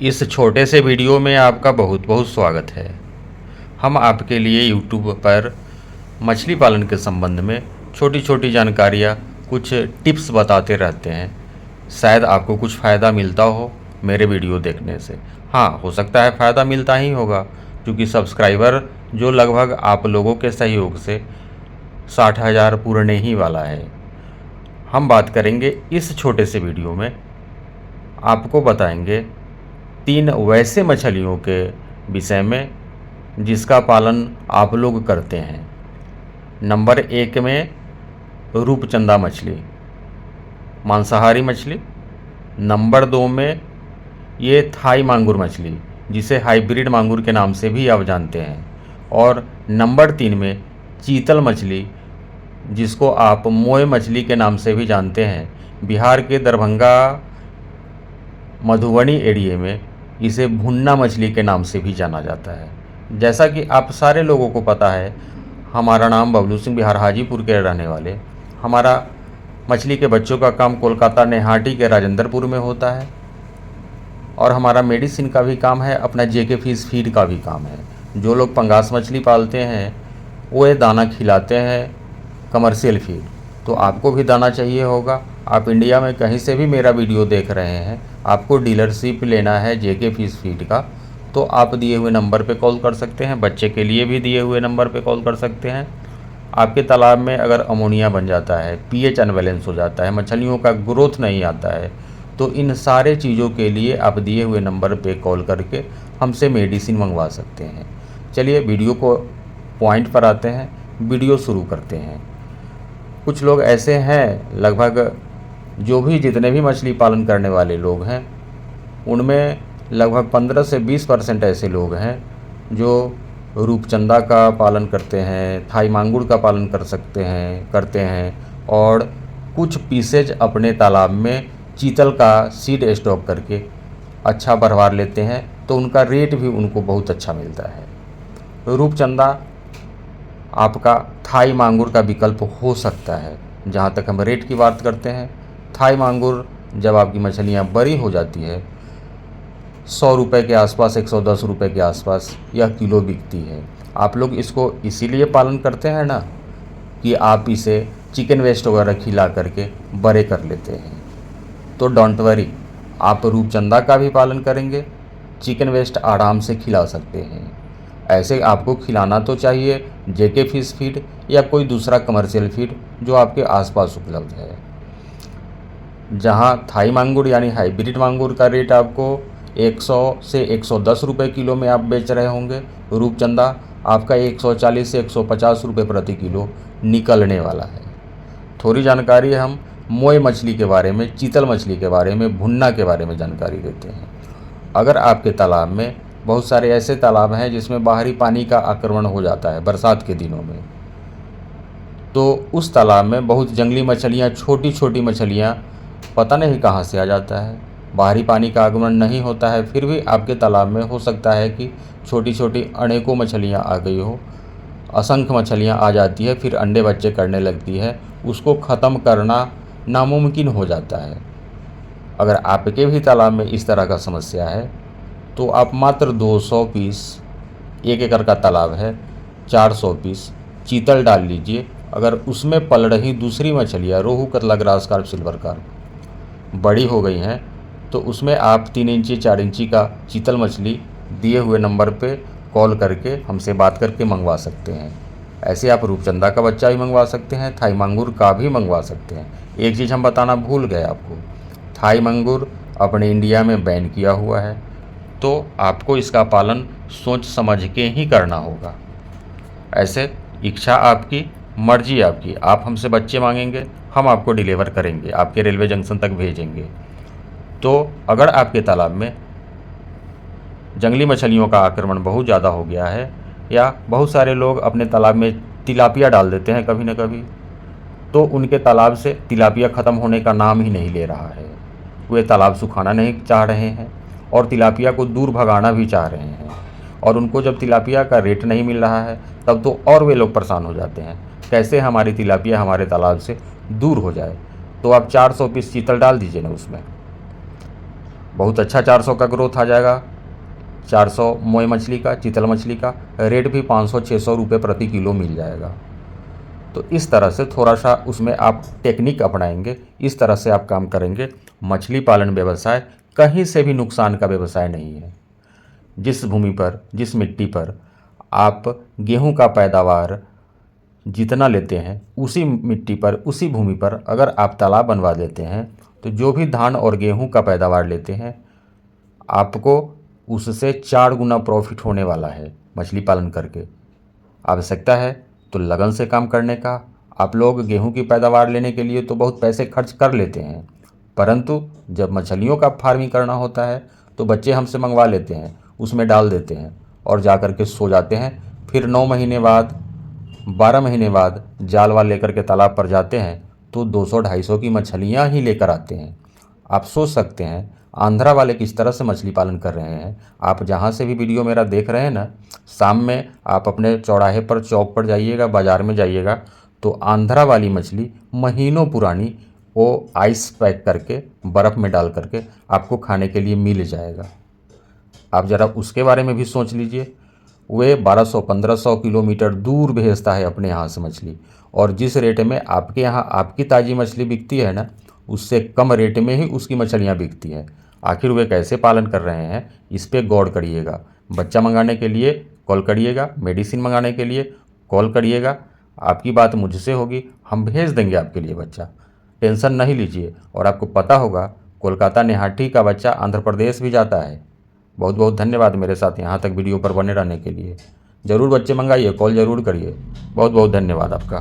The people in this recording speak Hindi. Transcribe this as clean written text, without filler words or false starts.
इस छोटे से वीडियो में आपका बहुत बहुत स्वागत है। हम आपके लिए यूट्यूब पर मछली पालन के संबंध में छोटी छोटी जानकारियाँ, कुछ टिप्स बताते रहते हैं। शायद आपको कुछ फ़ायदा मिलता हो मेरे वीडियो देखने से। हाँ, हो सकता है फ़ायदा मिलता ही होगा, क्योंकि सब्सक्राइबर जो लगभग आप लोगों के सहयोग से 60,000 पूरने ही वाला है। हम बात करेंगे इस छोटे से वीडियो में, आपको बताएंगे 3 वैसे मछलियों के विषय में जिसका पालन आप लोग करते हैं। नंबर 1 में रूपचंदा मछली, मांसाहारी मछली। नंबर 2 में ये थाई मांगुर मछली, जिसे हाइब्रिड मांगुर के नाम से भी आप जानते हैं। और नंबर 3 में चीतल मछली, जिसको आप मोए मछली के नाम से भी जानते हैं। बिहार के दरभंगा मधुबनी एरिया में इसे भुन्ना मछली के नाम से भी जाना जाता है। जैसा कि आप सारे लोगों को पता है, हमारा नाम बबलू सिंह, बिहार हाजीपुर के रहने वाले। हमारा मछली के बच्चों का काम कोलकाता नेहाटी के राजेंद्रपुर में होता है, और हमारा मेडिसिन का भी काम है, अपना जेके फिश फीड का भी काम है। जो लोग पंगास मछली पालते हैं वो ये दाना खिलाते हैं, कमर्शियल फीड। तो आपको भी दाना चाहिए होगा। आप इंडिया में कहीं से भी मेरा वीडियो देख रहे हैं, आपको डीलरशिप लेना है जेके फिश फीड का, तो आप दिए हुए नंबर पे कॉल कर सकते हैं। बच्चे के लिए भी दिए हुए नंबर पे कॉल कर सकते हैं। आपके तालाब में अगर अमोनिया बन जाता है, पीएच अनबैलेंस हो जाता है, मछलियों का ग्रोथ नहीं आता है, तो इन सारे चीज़ों के लिए आप दिए हुए नंबर पे कॉल करके हमसे मेडिसिन मंगवा सकते हैं। चलिए वीडियो को पॉइंट पर आते हैं, वीडियो शुरू करते हैं। कुछ लोग ऐसे हैं, लगभग जितने भी मछली पालन करने वाले लोग हैं, उनमें लगभग 15 से 20% ऐसे लोग हैं जो रूपचंदा का पालन करते हैं, थाई मांगुर का पालन करते हैं, और कुछ पीसेज अपने तालाब में चीतल का सीड स्टॉक करके अच्छा भरवा लेते हैं, तो उनका रेट भी उनको बहुत अच्छा मिलता है। रूपचंदा आपका थाई मांगुर का विकल्प हो सकता है। जहाँ तक हम रेट की बात करते हैं, थाई मांगुर जब आपकी मछलियाँ बड़ी हो जाती है, 100 रुपये के आसपास, 110 रुपये के आसपास यह किलो बिकती है। आप लोग इसको इसीलिए पालन करते हैं ना, कि आप इसे चिकन वेस्ट वगैरह खिला करके बड़े कर लेते हैं। तो डोंट वरी, आप रूपचंदा का भी पालन करेंगे, चिकन वेस्ट आराम से खिला सकते हैं। ऐसे आपको खिलाना तो चाहिए जेके फिश फीड या कोई दूसरा कमर्शियल फीड जो आपके आसपास उपलब्ध है। जहां थाई मांगुर यानी हाइब्रिड मांगुर का रेट आपको 100 से 110 रुपये किलो में आप बेच रहे होंगे, रूपचंदा आपका 140 से 150 रुपये प्रति किलो निकलने वाला है। थोड़ी जानकारी हम मोए मछली के बारे में, चीतल मछली के बारे में, भुन्ना के बारे में जानकारी देते हैं। अगर आपके तालाब में, बहुत सारे ऐसे तालाब हैं जिसमें बाहरी पानी का आक्रमण हो जाता है बरसात के दिनों में, तो उस तालाब में बहुत जंगली मछलियाँ, छोटी छोटी मछलियाँ पता नहीं कहाँ से आ जाता है। बाहरी पानी का आगमन नहीं होता है, फिर भी आपके तालाब में हो सकता है कि छोटी छोटी अनेकों मछलियाँ आ गई हो, असंख्य मछलियाँ आ जाती है, फिर अंडे बच्चे करने लगती है। उसको ख़त्म करना नामुमकिन हो जाता है। अगर आपके भी तालाब में इस तरह का समस्या है, तो आप मात्र 200 पीस, 1 एकड़ का तालाब है, 400 पीस चीतल डाल लीजिए। अगर उसमें पल रही दूसरी मछलियाँ, रोहू, कतला, ग्रास कार्प, सिल्वर कार्प बड़ी हो गई हैं, तो उसमें आप 3 इंची 4 इंची का चीतल मछली दिए हुए नंबर पे कॉल करके हमसे बात करके मंगवा सकते हैं। ऐसे आप रूपचंदा का बच्चा भी मंगवा सकते हैं, थाई मांगुर का भी मंगवा सकते हैं। एक चीज़ हम बताना भूल गए आपको, थाई मांगुर अपने इंडिया में बैन किया हुआ है, तो आपको इसका पालन सोच समझ के ही करना होगा। ऐसे इच्छा आपकी, मर्जी आपकी। आप हमसे बच्चे मांगेंगे, हम आपको डिलीवर करेंगे, आपके रेलवे जंक्शन तक भेजेंगे। तो अगर आपके तालाब में जंगली मछलियों का आक्रमण बहुत ज़्यादा हो गया है, या बहुत सारे लोग अपने तालाब में तिलापिया डाल देते हैं कभी न कभी, तो उनके तालाब से तिलापिया ख़त्म होने का नाम ही नहीं ले रहा है। वे तालाब सुखाना नहीं चाह रहे हैं और तिलापिया को दूर भगाना भी चाह रहे हैं, और उनको जब तिलापिया का रेट नहीं मिल रहा है, तब तो और वे लोग परेशान हो जाते हैं, कैसे हमारी तिलापिया हमारे तालाब से दूर हो जाए। तो आप 400 पीस चीतल डाल दीजिए ना उसमें। बहुत अच्छा 400 का ग्रोथ आ जाएगा। 400 मोए मछली का, चितल मछली का रेट भी 500-600 रुपये प्रति किलो मिल जाएगा। तो इस तरह से थोड़ा सा उसमें आप टेक्निक अपनाएंगे, इस तरह से आप काम करेंगे। मछली पालन व्यवसाय कहीं से भी नुकसान का व्यवसाय नहीं है। जिस भूमि पर, जिस मिट्टी पर आप गेहूं का पैदावार जितना लेते हैं, उसी मिट्टी पर, उसी भूमि पर अगर आप तालाब बनवा देते हैं तो जो भी धान और गेहूं का पैदावार लेते हैं, आपको उससे 4 गुना प्रॉफिट होने वाला है मछली पालन करके। आवश्यकता है तो लगन से काम करने का। आप लोग गेहूं की पैदावार लेने के लिए तो बहुत पैसे खर्च कर लेते हैं, परंतु जब मछलियों का फार्मिंग करना होता है तो बच्चे हमसे मंगवा लेते हैं, उसमें डाल देते हैं और जा कर के सो जाते हैं। फिर 9 महीने बाद, 12 महीने बाद जाल वाल लेकर के तालाब पर जाते हैं तो 200-250 की मछलियाँ ही लेकर आते हैं। आप सोच सकते हैं आंध्रा वाले किस तरह से मछली पालन कर रहे हैं। आप जहाँ से भी वीडियो मेरा देख रहे हैं ना, शाम में आप अपने चौराहे पर, चौक पर जाइएगा, बाज़ार में जाइएगा तो आंध्रा वाली मछली महीनों पुरानी वो आइस पैक करके, बर्फ़ में डाल करके आपको खाने के लिए मिल जाएगा। आप ज़रा उसके बारे में भी सोच लीजिए। वे 1200-1500 किलोमीटर दूर भेजता है अपने यहाँ से मछली, और जिस रेट में आपके यहाँ आपकी ताज़ी मछली बिकती है ना, उससे कम रेट में ही उसकी मछलियाँ बिकती हैं। आखिर वे कैसे पालन कर रहे हैं, इस पे गौर करिएगा। बच्चा मंगाने के लिए कॉल करिएगा, मेडिसिन मंगाने के लिए कॉल करिएगा। आपकी बात मुझसे होगी, हम भेज देंगे आपके लिए बच्चा, टेंशन नहीं लीजिए। और आपको पता होगा कोलकाता निहाटी का बच्चा आंध्र प्रदेश भी जाता है। बहुत बहुत धन्यवाद मेरे साथ यहाँ तक वीडियो पर बने रहने के लिए। ज़रूर बच्चे मंगाइए, कॉल ज़रूर करिए। बहुत बहुत धन्यवाद आपका।